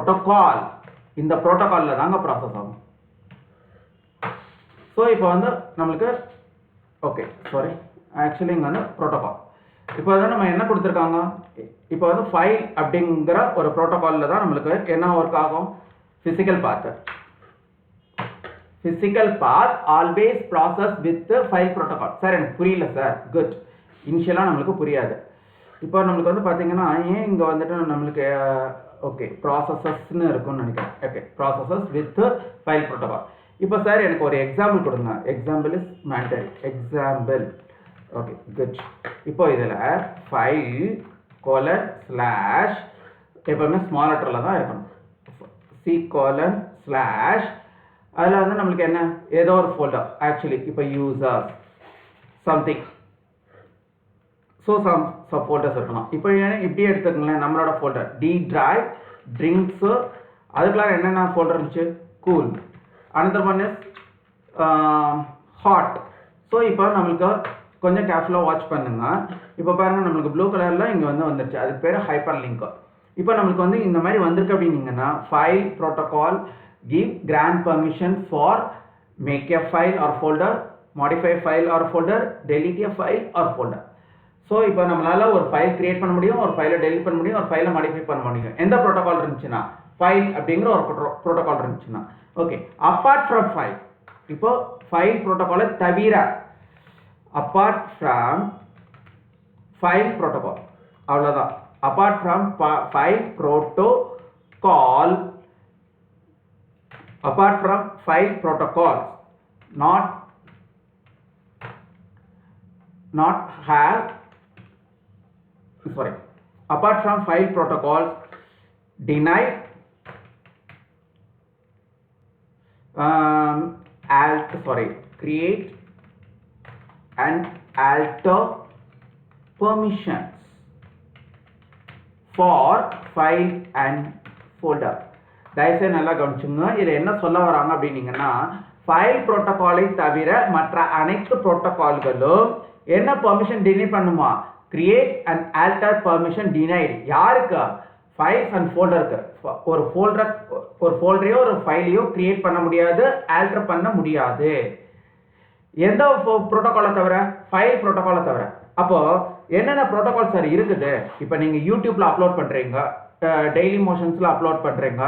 protocol. இந்த ப்ரோட்டோகாலில் தாங்க process ஆகும். ஸோ இப்போ வந்து நம்மளுக்கு ஓகே சாரி ஆக்சுவலி இங்கே வந்து ப்ரோட்டோகால். இப்போ வந்து நம்ம என்ன கொடுத்துருக்காங்க, இப்போ வந்து ஃபைல் அப்படிங்கிற ஒரு ப்ரோட்டோகாலில் தான் நம்மளுக்கு என்ன ஒர்க் ஆகும், physical path always process with file protocol. Sir எனக்கு புரியல சார். குட். இனிஷியலாக நம்மளுக்கு புரியாது. இப்போ நம்மளுக்கு வந்து பார்த்தீங்கன்னா ஏன் இங்கே வந்துட்டு நம்மளுக்கு ஓகே ப்ராசஸஸ்ன்னு இருக்கும்னு நினைக்கிறேன். Okay processes with file protocol. இப்போ சார் எனக்கு ஒரு எக்ஸாம்பிள் கொடுங்க. Example is மேண்டரி. Example. Okay good. இப்போ இதில் ஃபைல் கோலன் ஸ்லாஷ் எப்போவுமே ஸ்மால் லெட்டரில் தான் இருக்கணும். சி கோலன் ஸ்லாஷ் அதில் வந்து நம்மளுக்கு என்ன ஏதோ ஒரு ஃபோல்டர் ஆக்சுவலி இப்போ users something so some folders இருக்கணும். இப்போ இப்படியே எடுத்துக்கங்களேன். நம்மளோட ஃபோல்டர் டி டிரைவ் ட்ரிங்க்ஸு அதுக்கெல்லாம் என்னென்ன ஃபோல்டர் இருந்துச்சு, cool. Another one is hot. So இப்போ நம்மளுக்கு கொஞ்சம் கேர்ஃபுல்லாக வாட்ச் பண்ணுங்க. இப்போ பாருங்கள் நம்மளுக்கு ப்ளூ கலரில் இங்கே வந்து வந்துருச்சு. அதுக்கு பேர் ஹைப்பர் லிங்க். இப்போ நம்மளுக்கு வந்து இந்த மாதிரி வந்திருக்கு அப்படின்னீங்கன்னா file protocol give grant permission for make a file or folder, modify file or folder, delete a file or folder. So இப்போ நம்மளால ஒரு ஃபைல் கிரியேட் பண்ண முடியும், ஒரு ஃபைலை டெலிட் பண்ண முடியும், ஒரு ஃபைலை மாடிஃபை பண்ண முடியும். எந்த ப்ரோட்டோகால் இருந்துச்சுன்னா ஃபைல் அப்படிங்கிற ஒரு ப்ரோட்டோகால் இருந்துச்சுன்னா. ஓகே அப்பார்ட் ஃப்ரம் ஃபைல், இப்போ ஃபைல் ப்ரோட்டோகாலை தவிர அப்பார்ட் ஃப்ரம் ஃபைல் ப்ரோட்டோகால் அவ்வளோதான். Apart from file protocol, apart from file protocols, not have sorry apart from file protocols deny create and alter permissions for file and folder. தயவுசெய்து நல்லா கவனிச்சுங்க. இதில் என்ன சொல்ல வராங்க அப்படின்னீங்கன்னா ஃபைல் ப்ரோட்டோகாலை தவிர மற்ற அனைத்து ப்ரோட்டோகால்களும் என்ன பெர்மிஷன் டினை பண்ணுமா, create and alter permission denied. யாருக்கு, ஃபைல்ஸ் அண்ட் ஃபோல்டருக்கு. ஒரு ஃபோல்டரையோ ஒரு ஃபைலையோ கிரியேட் பண்ண முடியாது, ஆல்டர் பண்ண முடியாது. எந்த ப்ரோட்டோகாலை தவிர, ஃபைல் ப்ரோட்டோகாலை தவிர. அப்போ என்னென்ன ப்ரோட்டோகால் சார் இருக்குது, இப்போ நீங்கள் யூடியூப்ல அப்லோட் பண்ணுறீங்க, டெய்லி மோஷன்ஸ்ல அப்லோட் பண்ணுறீங்க,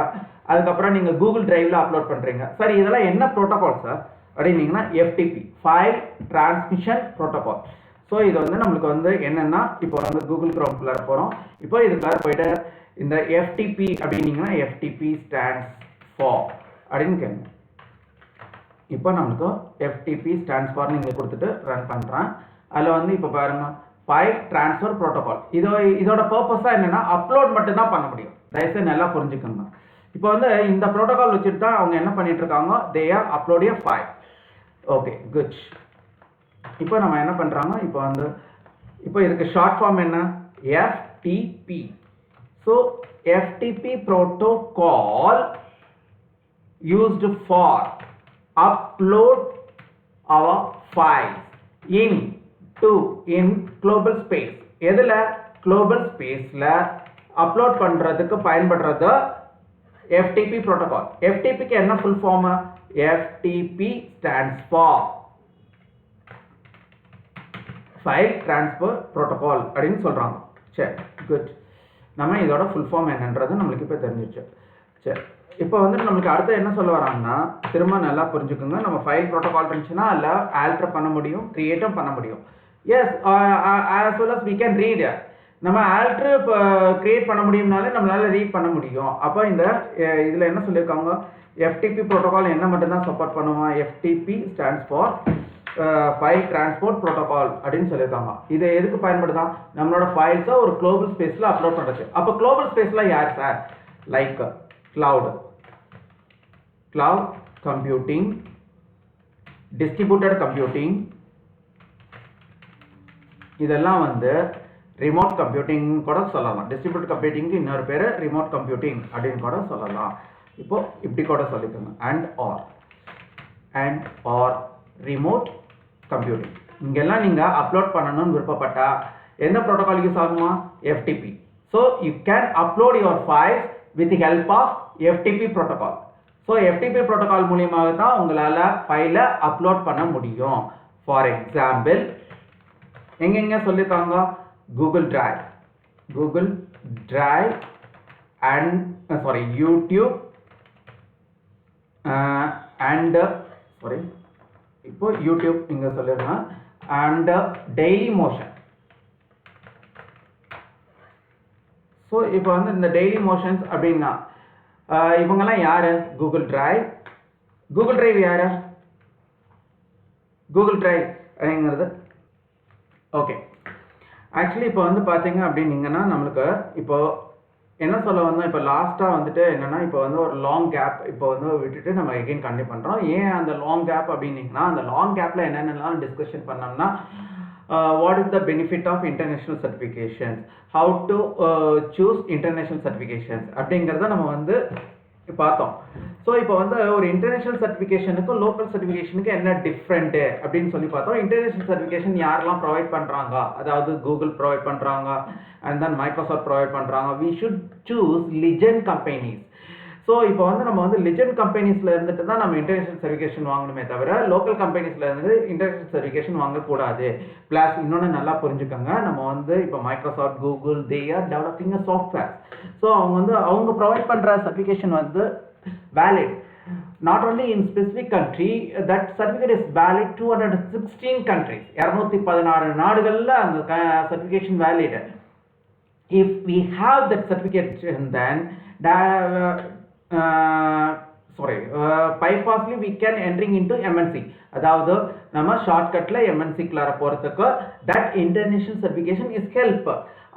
அதுக்கப்புறம் நீங்கள் கூகுள் டிரைவ்ல அப்லோட் பண்ணுறீங்க. சார் இதெல்லாம் என்ன ப்ரோட்டோகால் சார் அப்படின்னீங்கன்னா FTP file transmission protocol. So இது வந்து நம்மளுக்கு வந்து என்னென்னா இப்போ வந்து கூகுள் க்ரோம்குள்ளார போகிறோம். இப்போ இதுக்குள்ளார போயிட்டு இந்த FTP அப்படின்னீங்கன்னா FTP ஸ்டாண்ட்ஸ் ஃபார் அப்படின்னு கேட்குங்க. இப்போ நம்மளுக்கு FTP ஸ்டாண்ட்ஸ் ஃபார் நீங்கள் கொடுத்துட்டு ரன் பண்ணுறேன். அதில் வந்து இப்போ பாருங்க ஃபைல் ட்ரான்ஸ்ஃபர் ப்ரோட்டோகால். இதோட பர்பஸாக என்னென்னா அப்லோட் மட்டும்தான் பண்ண முடியும். தயவுசெய்து நல்லா புரிஞ்சுக்கோங்க. இப்போ வந்து இந்த ப்ரோட்டோகால் வச்சுட்டு தான் அவங்க என்ன பண்ணிட்டு இருக்காங்க, they are upload a file. Okay good. இப்போ நம்ம என்ன பண்ணுறாங்க, இப்போ இதுக்கு ஷார்ட் ஃபார்ம் என்ன, FTP. So FTP protocol used for upload our files in global space. எதுல global spaceல அப்லோட் பண்றதுக்கு பயன்படுறது FTP protocol. FTP க்கு என்ன full form? FTP stands for file transfer protocol அப்படின்னு சொல்றாங்க. சரி குட். நம்ம இதோட full form என்னன்றது நம்மளுக்கு இப்போ தெரிஞ்சிச்சு. சரி இப்போ வந்து நம்மளுக்கு அடுத்து என்ன சொல்ல வராங்கன்னா திரும்ப நல்லா புரிஞ்சுக்கோங்க. நம்ம ஃபைல் ப்ரோட்டோகால் இருந்துச்சுன்னா அதில் ஆல்டர் பண்ண முடியும், கிரியேட்டும் பண்ண முடியும். Yes as well as we can read. நம்ம ஆல்டர் கிரியேட் பண்ண முடியும்னாலே நம்மளால ரீட் பண்ண முடியும். அப்போ இந்த இதில் என்ன சொல்லியிருக்காங்க, FTP ப்ரோட்டோகால் என்ன மட்டும்தான் சப்போர்ட் பண்ணுவோம், FTP stands for file transport protocol அப்படின்னு சொல்லியிருக்காங்க. இது எதுக்கு பயன்படுதா, நம்மளோட ஃபைல்ஸை ஒரு குளோபல் ஸ்பேஸில் அப்லோட் பண்ணுறது. அப்போ குளோபல் ஸ்பேஸில் யார் sir, like cloud computing, distributed computing, இதெல்லாம் வந்து ரிமோட் கம்ப்யூட்டிங் கூட சொல்லலாம். டிஸ்ட்ரிபியூட்டட் கம்ப்யூட்டிங்க்கு இன்னொரு பேர் ரிமோட் கம்ப்யூட்டிங் அப்படின்னு கூட சொல்லலாம். இப்போ இப்படி கூட சொல்லிக்கோங்க, அண்ட் ஆர் ரிமோட் கம்ப்யூட்டிங். இங்கெல்லாம் நீங்கள் அப்லோட் பண்ணணும்னு விருப்பப்பட்டா எந்த ப்ரோட்டோகால் யூஸ் ஆகுமா, FTP. So you can upload your files with the help of FTP protocol. So FTP protocol மூலியமாக தான் உங்களால் ஃபைலை அப்லோட் பண்ண முடியும். ஃபார் எக்ஸாம்பிள் எங்கெங்க சொல்லியிருக்காங்க, Google drive and YouTube and இப்போ யூடியூப் இங்கே சொல்லிருக்கேன் அண்ட் டெய்லி மோஷன். ஸோ இப்போ வந்து இந்த டெய்லி மோஷன்ஸ் அப்படின்னா இவங்கெல்லாம் யாரு? கூகுள் டிரைவ் யாரு? கூகுள் டிரைவ்ங்கிறது ஓகே. ஆக்சுவலி இப்போ வந்து பார்த்தீங்க அப்படின்னீங்கன்னா நம்மளுக்கு இப்போ என்ன சொல்ல வந்தோம், இப்போ லாஸ்ட்டாக வந்துட்டு என்னென்னா இப்போ வந்து ஒரு லாங் கேப் இப்போ வந்து விட்டுட்டு நம்ம எகெயின் கண்டினியூ பண்ணுறோம். ஏன் அந்த லாங் கேப் அப்படின்னீங்கன்னா அந்த லாங் கேப்பில் என்னென்னலாம் டிஸ்கஷன் பண்ணோம்னா what is the benefit of international certifications, how to choose international certifications அப்படிங்கிறத நம்ம வந்து பார்த்தோம். ஸோ இப்போ வந்து ஒரு இன்டர்நேஷனல் சர்டிஃபிகேஷனுக்கும் லோக்கல் சர்டிஃபிகேஷனுக்கு என்ன டிஃப்ரெண்ட்டு அப்படின்னு சொல்லி பார்த்தோம். இன்டர்நேஷனல் சர்டிஃபிகேஷன் யாரெல்லாம் ப்ரொவைட் பண்ணுறாங்க, அதாவது கூகுள் ப்ரொவைட் பண்ணுறாங்க அண்ட் தென் மைக்ரோசாஃப்ட் ப்ரொவைட் பண்ணுறாங்க. We should choose legend companies. So இப்போ வந்து நம்ம வந்து லிஜெண்ட் கம்பெனிஸில் இருந்துட்டு தான் நம்ம இன்டர்நேஷனல் சர்டிஃபிகேஷன் வாங்கணுமே தவிர லோக்கல் கம்பெனிஸில் இருந்து இன்டர்நேஷனல் சர்டிஃபிகேஷன் வாங்கக்கூடாது. ப்ளஸ் இன்னொன்று நல்லா புரிஞ்சுக்கோங்க, நம்ம வந்து இப்போ Microsoft, Google, they are developing a software. So அவங்க ப்ரொவைட் பண்ணுற சர்டிஃபிகேஷன் வந்து valid not only in specific country, that certificate is valid 216 countries, 216 நாடுகளில் அந்த certification valid. If we have that certification then bypassly we can entering into MNC. அதாவது நம்ம ஷார்ட்கட்ல MNC-க்குள்ளார போறதுக்கு that international certification is help.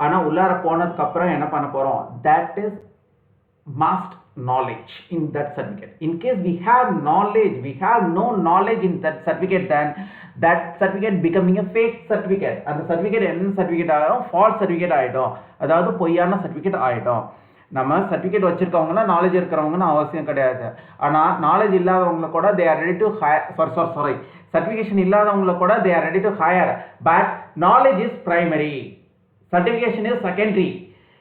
ஆனா உள்ளார போனதுக்கு அப்புறம் என்ன பண்ண போறோம், that is must knowledge in that certificate. In case we have no knowledge in that certificate, then that certificate becoming a fake certificate. அந்த certificate என்ன certificate ஆயிடும், false certificate ஆயிடும், அதாவது பொய்யான certificate ஆயிடும். நம்ம சர்டிஃபிகேட் வச்சிருக்கவங்களாம் நாலேஜ் இருக்கிறவங்கன்னு அவசியம் கிடையாது. ஆனால் நாலேஜ் இல்லாதவங்களை கூட they are ready to certification இல்லாதவங்களை கூட they are ready to hire. But knowledge is primary, certification is secondary.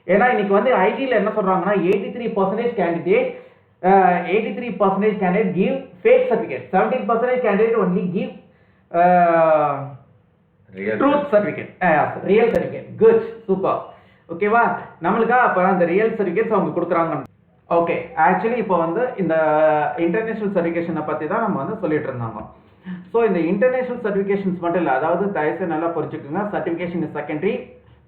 ஏன்னா இன்னைக்கு வந்து ஐடியில் என்ன சொல்றாங்கன்னா 83% candidate give fake certificate, 17% candidate only give truth certificate, real certificate. Good, super. ஓகேவா, நம்மளுக்கா அப்போ அந்த ரியல் சர்டிஃபிகேட்ஸ் அவங்க கொடுக்குறாங்க. ஓகே, ஆக்சுவலி இப்போ வந்து இந்த இன்டர்நேஷனல் சர்டிஃபிகேஷனை பற்றி தான் நம்ம வந்து சொல்லிட்டு இருந்தாங்க. ஸோ இந்த இன்டர்நேஷனல் சர்டிஃபிகேஷன்ஸ் மட்டும் இல்லை, அதாவது தயவுசெய்து நல்லா புரிஞ்சுக்குங்க, certification is secondary,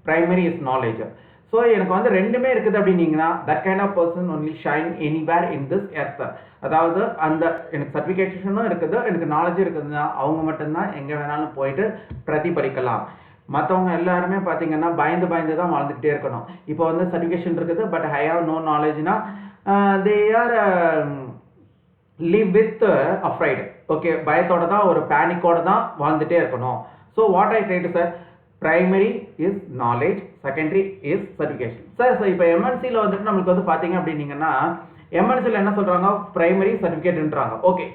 primary is knowledge. So எனக்கு வந்து ரெண்டுமே இருக்குது அப்படின்னீங்கன்னா that kind of person only shine anywhere in this earth. அதாவது அந்த எனக்கு சர்டிஃபிகேஷனும் இருக்குது, எனக்கு நாலேஜும் இருக்குதுன்னா அவங்க மட்டும்தான் எங்கே வேணாலும் போயிட்டு பிரதிபலிக்கலாம். மற்றவங்க எல்லாருமே பார்த்தீங்கன்னா பயந்து தான் வாழ்ந்துக்கிட்டே இருக்கணும். இப்போ வந்து சர்டிஃபிகேஷன் இருக்குது பட் ஐ ஹாவ் நோ நாலேஜ்னா they are live with afraid. Okay, பயத்தோட தான், ஒரு பேனிக்கோட தான் வாழ்ந்துட்டே இருக்கணும். So what I try to sir, primary is knowledge, secondary is certification. Sir இப்போ எம்என்சியில் வந்துட்டு நம்மளுக்கு வந்து பார்த்தீங்க அப்படின்னீங்கன்னா எம்என்சியில் என்ன சொல்கிறாங்க, பிரைமரி சர்டிஃபிகேட்ன்றாங்க. ஓகே,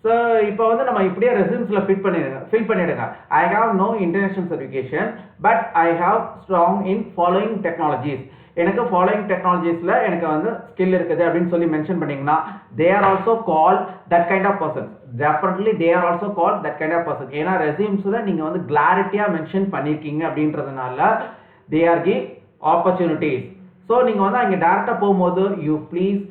ஸோ இப்போ வந்து நம்ம இப்படியே ரெஸ்யூம்ஸில் ஃபில் பண்ணிடுங்க. I have no international certification but I have strong in following technologies. எனக்கு ஃபாலோயிங் டெக்னாலஜிஸில் எனக்கு வந்து ஸ்கில் இருக்குது அப்படின்னு சொல்லி மென்ஷன் பண்ணிங்கன்னா they are also call that kind of person. Definitely they are also call that kind of person. ஏன்னா ரெஸ்யூம்ஸில் நீங்கள் வந்து கிளாரிட்டியாக மென்ஷன் பண்ணியிருக்கீங்க அப்படின்றதுனால they are give opportunities. So நீங்கள் வந்து அங்கே டேரெக்டாக போகும்போது யூ ப்ளீஸ்